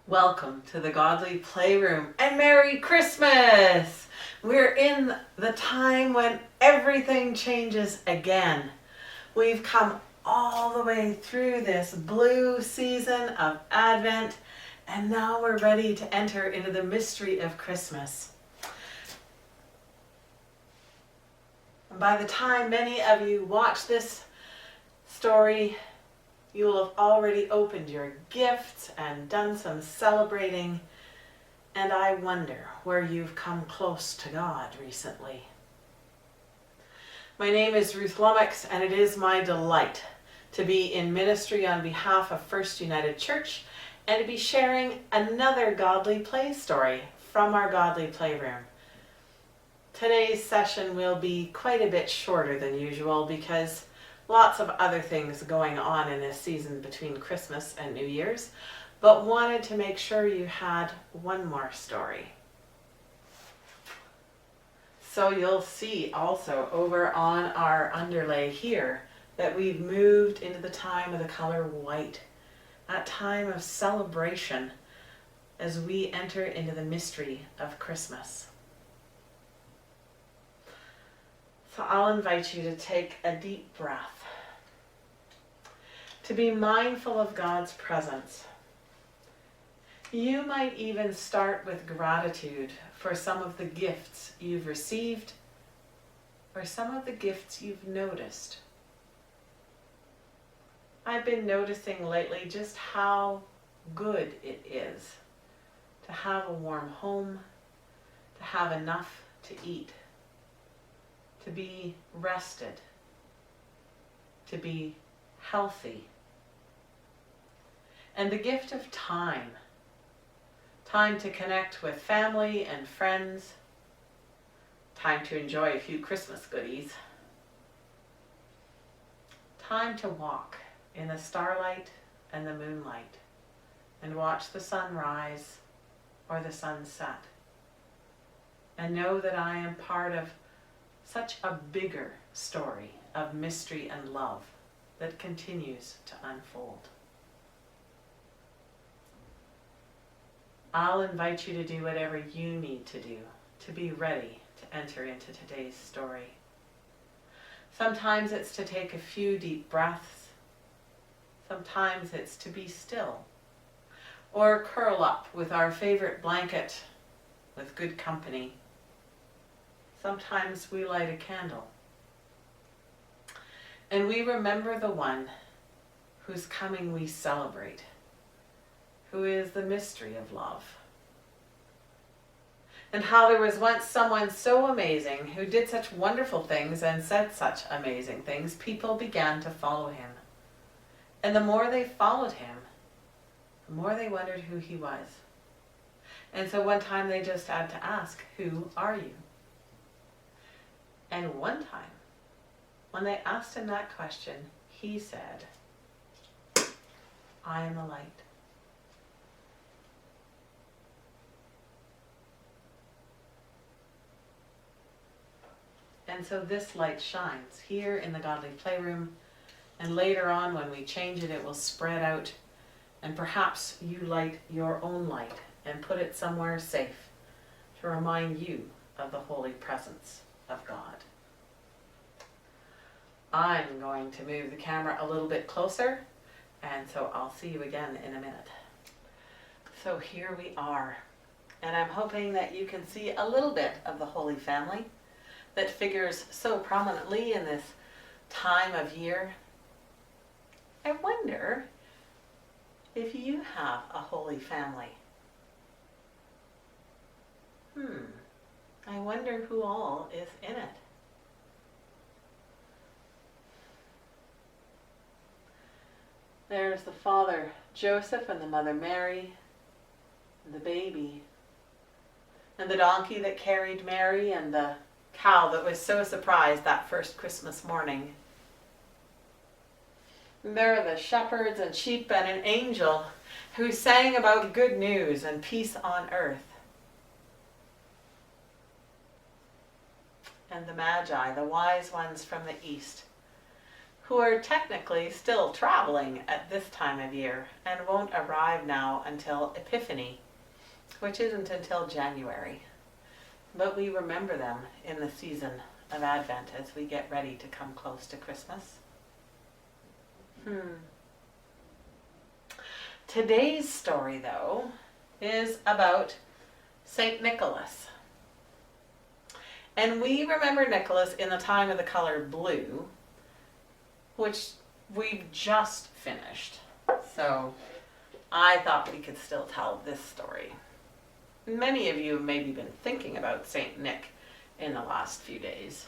Welcome to the Godly Playroom and Merry Christmas! We're in the time when everything changes again. We've come all the way through this blue season of Advent, and now we're ready to enter into the mystery of Christmas. And by the time many of you watch this story, you will have already opened your gifts and done some celebrating, and I wonder where you've come close to God recently. My name is Ruth Lummox, and it is my delight to be in ministry on behalf of First United Church and to be sharing another Godly Play story from our Godly Playroom. Today's session will be quite a bit shorter than usual because lots of other things going on in this season between Christmas and New Year's, but wanted to make sure you had one more story. So you'll see also over on our underlay here that we've moved into the time of the color white, that time of celebration as we enter into the mystery of Christmas. So I'll invite you to take a deep breath, to be mindful of God's presence. You might even start with gratitude for some of the gifts you've received or some of the gifts you've noticed. I've been noticing lately just how good it is to have a warm home, to have enough to eat, to be rested, to be healthy. And the gift of time to connect with family and friends, time to enjoy a few Christmas goodies, time to walk in the starlight and the moonlight and watch the sun rise or the sun set, and know that I am part of such a bigger story of mystery and love that continues to unfold. I'll invite you to do whatever you need to do to be ready to enter into today's story. Sometimes it's to take a few deep breaths. Sometimes it's to be still or curl up with our favorite blanket with good company. Sometimes we light a candle and we remember the one whose coming we celebrate, who is the mystery of love. And how there was once someone so amazing who did such wonderful things and said such amazing things, people began to follow him. And the more they followed him, the more they wondered who he was. And so one time they just had to ask, "Who are you?" And one time, when they asked him that question, he said, "I am the light." And so this light shines here in the Godly Playroom, and later on when we change it, it will spread out, and perhaps you light your own light and put it somewhere safe to remind you of the holy presence of God. I'm going to move the camera a little bit closer, and so I'll see you again in a minute. So here we are, and I'm hoping that you can see a little bit of the Holy Family that figures so prominently in this time of year. I wonder if you have a Holy Family. I wonder who all is in it. There's the father Joseph and the mother Mary, and the baby, and the donkey that carried Mary, and the cow that was so surprised that first Christmas morning. And there are the shepherds and sheep and an angel who sang about good news and peace on earth. And the Magi, the wise ones from the east, who are technically still traveling at this time of year and won't arrive now until Epiphany, which isn't until January. But we remember them in the season of Advent as we get ready to come close to Christmas. Today's story, though, is about Saint Nicholas. And we remember Nicholas in the time of the color blue, which we've just finished. So I thought we could still tell this story. Many of you have maybe been thinking about Saint Nick in the last few days.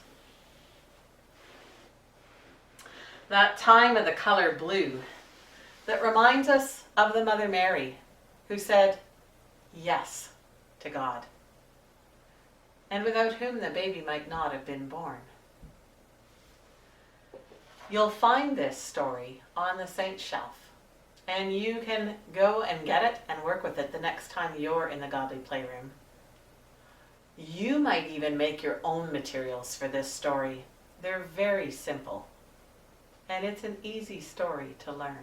That time of the color blue that reminds us of the Mother Mary, who said yes to God, and without whom the baby might not have been born. You'll find this story on the Saint Shelf, and you can go and get it and work with it the next time you're in the Godly Playroom. You might even make your own materials for this story. They're very simple, and it's an easy story to learn.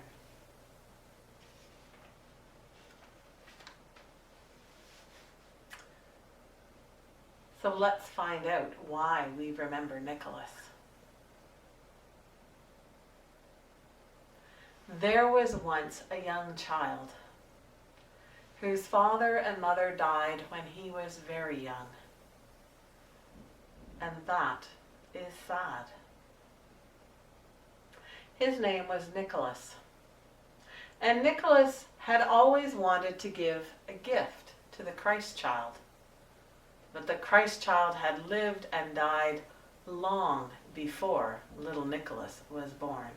So let's find out why we remember Nicholas. There was once a young child whose father and mother died when he was very young. And that is sad. His name was Nicholas. And Nicholas had always wanted to give a gift to the Christ child. But the Christ child had lived and died long before little Nicholas was born.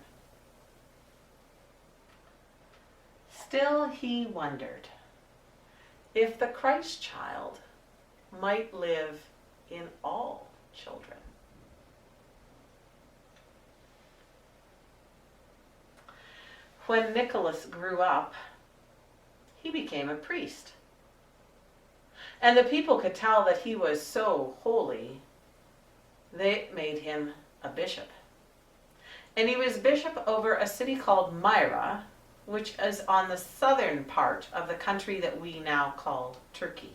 Still, he wondered if the Christ child might live in all children. When Nicholas grew up, he became a priest. And the people could tell that he was so holy, they made him a bishop. And he was bishop over a city called Myra, which is on the southern part of the country that we now call Turkey.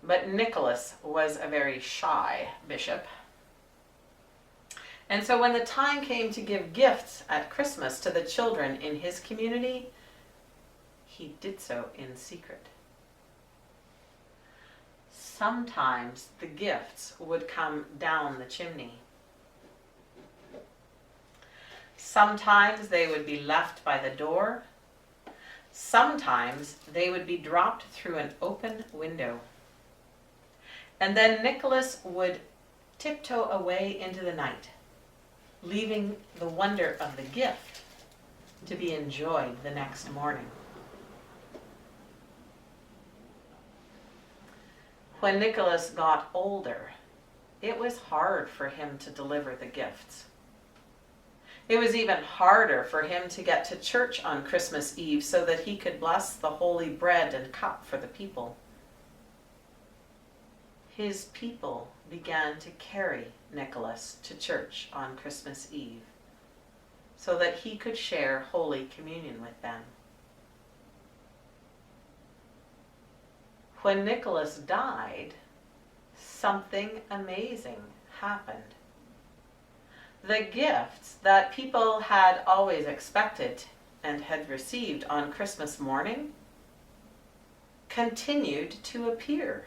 But Nicholas was a very shy bishop. And so when the time came to give gifts at Christmas to the children in his community, he did so in secret. Sometimes the gifts would come down the chimney. Sometimes they would be left by the door. Sometimes they would be dropped through an open window. And then Nicholas would tiptoe away into the night, leaving the wonder of the gift to be enjoyed the next morning. When Nicholas got older, it was hard for him to deliver the gifts. It was even harder for him to get to church on Christmas Eve so that he could bless the holy bread and cup for the people. His people began to carry Nicholas to church on Christmas Eve so that he could share Holy Communion with them. When Nicholas died, something amazing happened. The gifts that people had always expected and had received on Christmas morning continued to appear.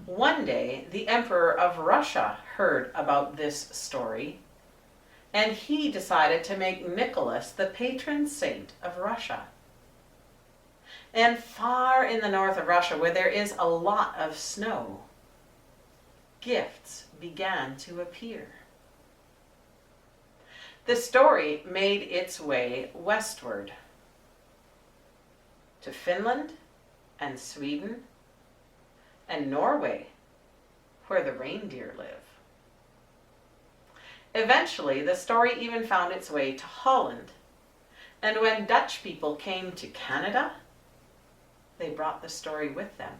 One day, the Emperor of Russia heard about this story, and he decided to make Nicholas the patron saint of Russia. And far in the north of Russia, where there is a lot of snow, gifts began to appear. The story made its way westward to Finland and Sweden and Norway, where the reindeer live. Eventually, the story even found its way to Holland. And when Dutch people came to Canada, they brought the story with them.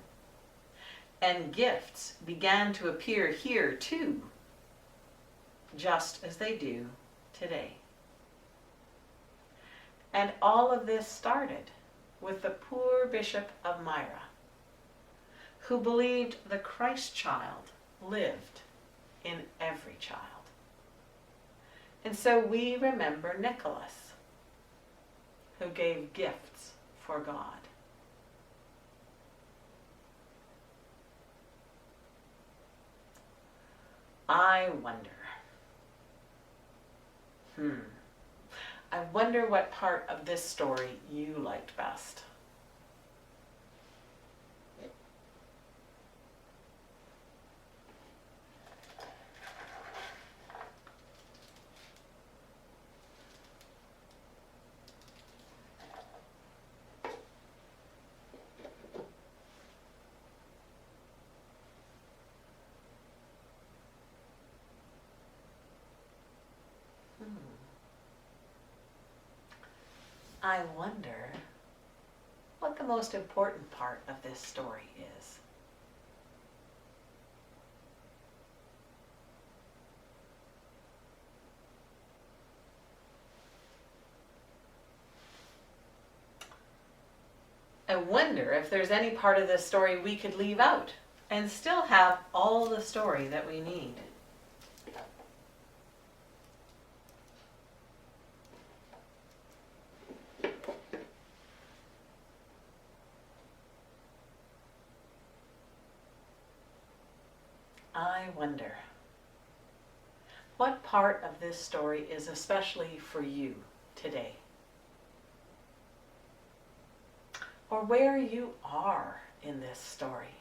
And gifts began to appear here too, just as they do today. And all of this started with the poor Bishop of Myra, who believed the Christ child lived in every child. And so we remember Nicholas, who gave gifts for God. I wonder what part of this story you liked best. I wonder what the most important part of this story is. I wonder if there's any part of this story we could leave out and still have all the story that we need. I wonder what part of this story is especially for you today, or where you are in this story.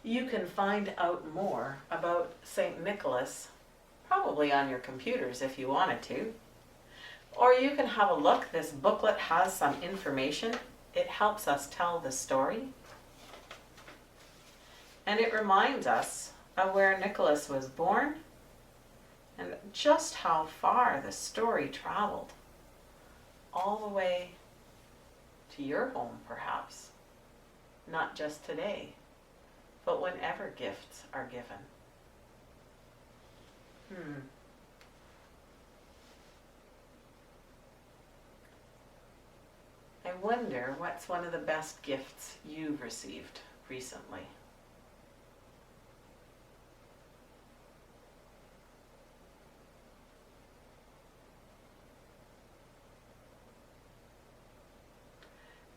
You can find out more about St. Nicholas, probably on your computers if you wanted to. Or you can have a look. This booklet has some information. It helps us tell the story. And it reminds us of where Nicholas was born and just how far the story traveled. All the way to your home, perhaps. Not just today, but whenever gifts are given. I wonder what's one of the best gifts you've received recently.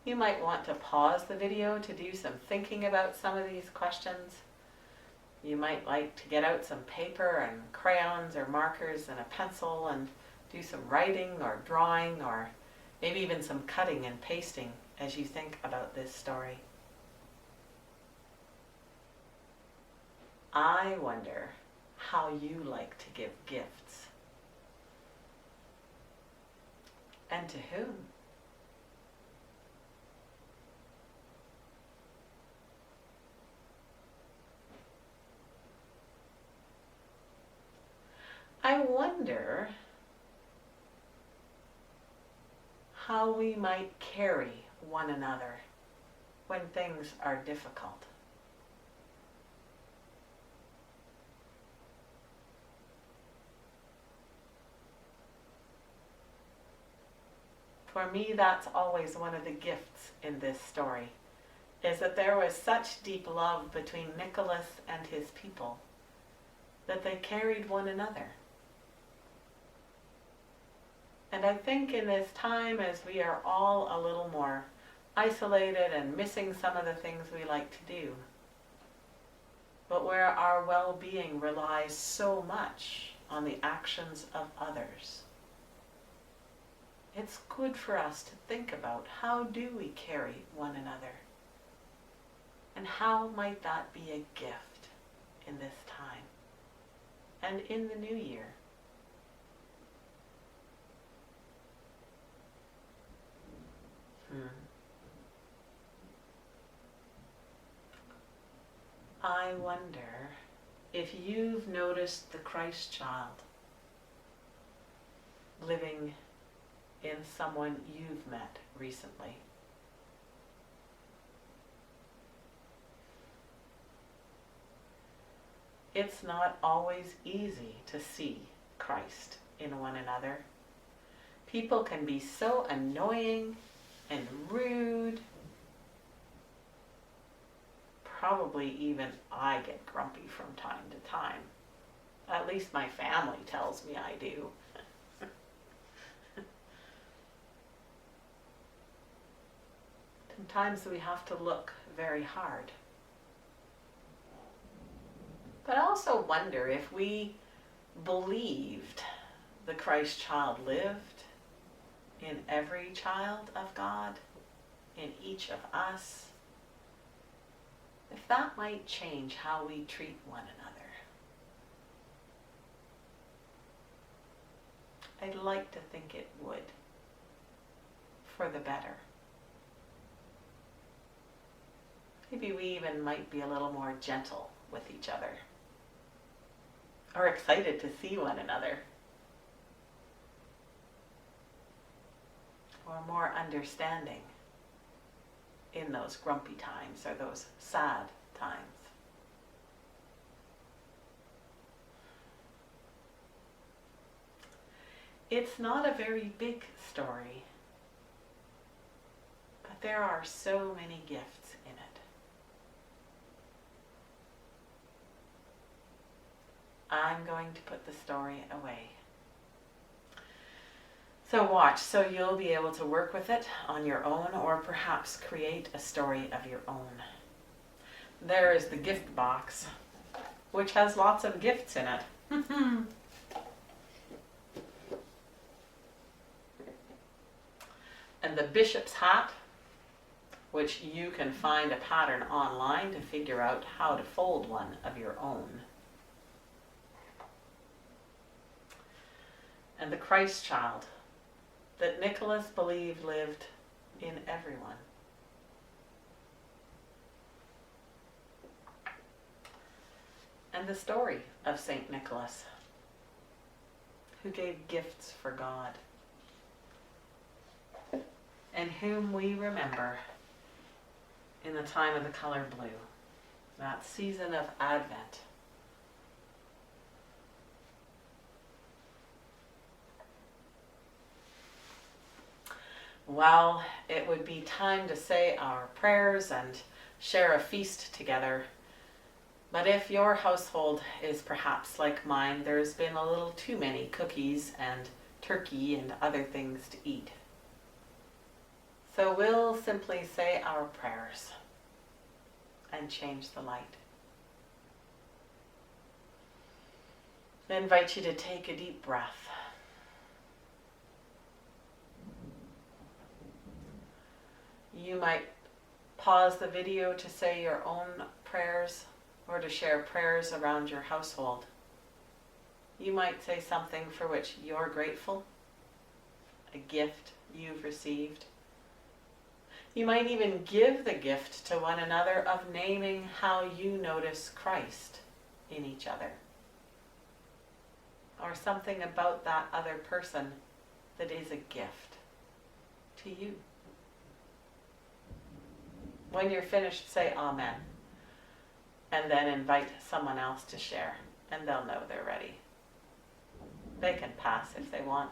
You might want to pause the video to do some thinking about some of these questions. You might like to get out some paper and crayons or markers and a pencil and do some writing or drawing, or maybe even some cutting and pasting as you think about this story. I wonder how you like to give gifts. And to whom? I wonder how we might carry one another when things are difficult. For me, that's always one of the gifts in this story, is that there was such deep love between Nicholas and his people that they carried one another. And I think in this time, as we are all a little more isolated and missing some of the things we like to do, but where our well-being relies so much on the actions of others, it's good for us to think about, how do we carry one another? And how might that be a gift in this time and in the new year? I wonder if you've noticed the Christ child living in someone you've met recently. It's not always easy to see Christ in one another. People can be so annoying and rude. Probably even I get grumpy from time to time. At least my family tells me I do. Sometimes we have to look very hard. But I also wonder if we believed the Christ child lived in every child of God, in each of us, if that might change how we treat one another. I'd like to think it would, for the better. Maybe we even might be a little more gentle with each other, or excited to see one another, or more understanding in those grumpy times or those sad times. It's not a very big story, but there are so many gifts in it. I'm going to put the story away. So watch, so you'll be able to work with it on your own, or perhaps create a story of your own. There is the gift box, which has lots of gifts in it. And the bishop's hat, which you can find a pattern online to figure out how to fold one of your own. And the Christ child that Nicholas believed lived in everyone. And the story of Saint Nicholas, who gave gifts for God, and whom we remember in the time of the color blue, that season of Advent. Well, it would be time to say our prayers and share a feast together. But if your household is perhaps like mine, there's been a little too many cookies and turkey and other things to eat. So we'll simply say our prayers and change the light. I invite you to take a deep breath. You might pause the video to say your own prayers or to share prayers around your household. You might say something for which you're grateful, a gift you've received. You might even give the gift to one another of naming how you notice Christ in each other, or something about that other person that is a gift to you. When you're finished, say Amen, and then invite someone else to share, and they'll know they're ready. They can pass if they want.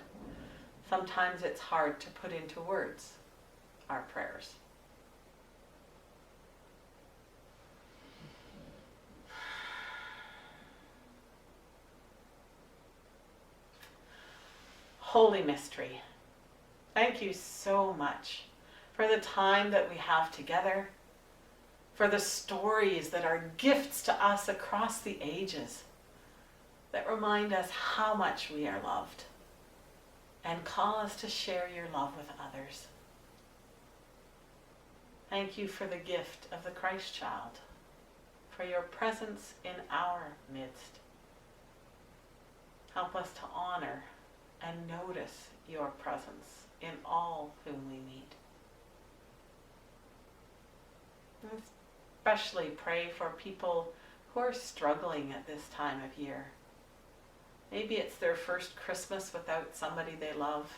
Sometimes it's hard to put into words our prayers. Holy Mystery, thank you so much for the time that we have together, for the stories that are gifts to us across the ages, that remind us how much we are loved and call us to share your love with others. Thank you for the gift of the Christ child, for your presence in our midst. Help us to honor and notice your presence in all whom we meet. And especially pray for people who are struggling at this time of year. Maybe it's their first Christmas without somebody they love.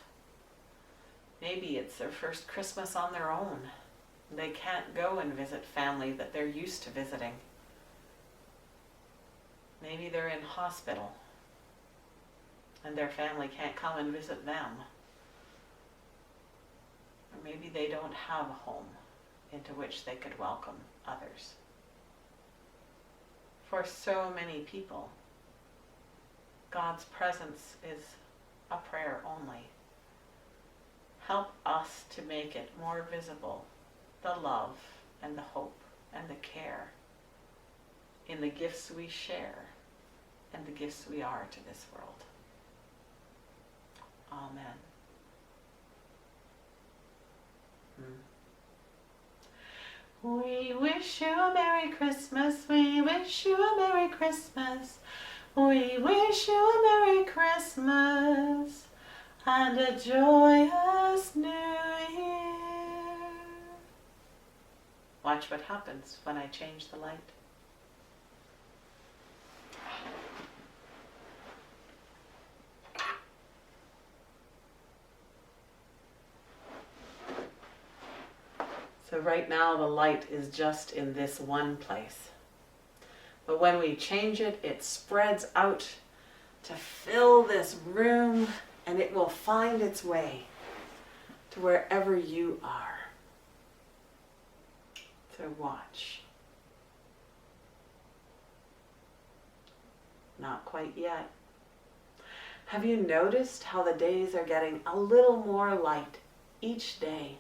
Maybe it's their first Christmas on their own. They can't go and visit family that they're used to visiting. Maybe they're in hospital and their family can't come and visit them. Or maybe they don't have a home into which they could welcome others. For so many people, God's presence is a prayer only. Help us to make it more visible, the love and the hope and the care in the gifts we share and the gifts we are to this world. Amen. We wish you a Merry Christmas. We wish you a Merry Christmas. We wish you a Merry Christmas and a joyous New Year. Watch what happens when I change the light. So right now the light is just in this one place. But when we change it, it spreads out to fill this room, and it will find its way to wherever you are. So watch. Not quite yet. Have you noticed how the days are getting a little more light each day?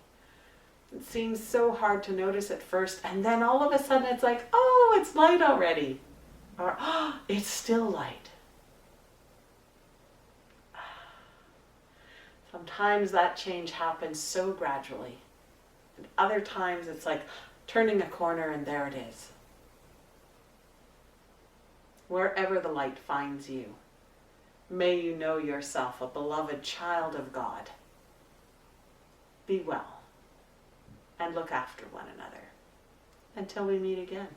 It seems so hard to notice at first, and then all of a sudden it's like, oh, it's light already. Or, oh, it's still light. Sometimes that change happens so gradually. And other times it's like turning a corner and there it is. Wherever the light finds you, may you know yourself a beloved child of God. Be well and look after one another. Until we meet again.